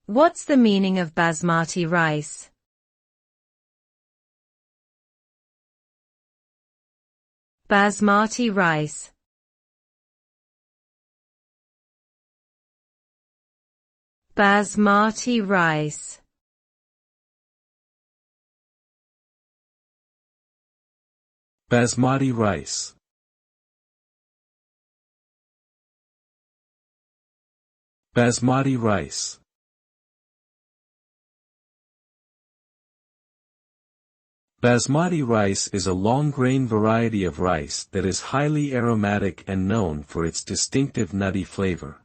What's the meaning of basmati rice? Basmati rice. Basmati rice. Basmati rice. Basmati rice. Basmati rice is a long-grain variety of rice that is highly aromatic and known for its distinctive nutty flavor.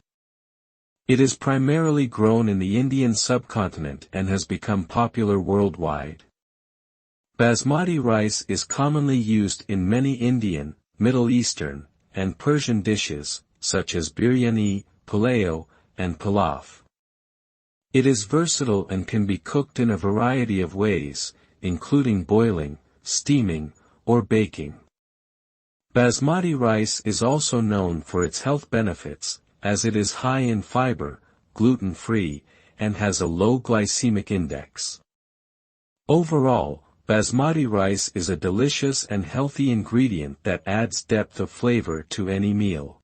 It is primarily grown in the Indian subcontinent and has become popular worldwide. Basmati rice is commonly used in many Indian, Middle Eastern, and Persian dishes, such as biryani, pulao, and pilaf. It is versatile and can be cooked in a variety of ways, including boiling, steaming, or baking. Basmati rice is also known for its health benefits, as it is high in fiber, gluten-free, and has a low glycemic index. Overall, basmati rice is a delicious and healthy ingredient that adds depth of flavor to any meal.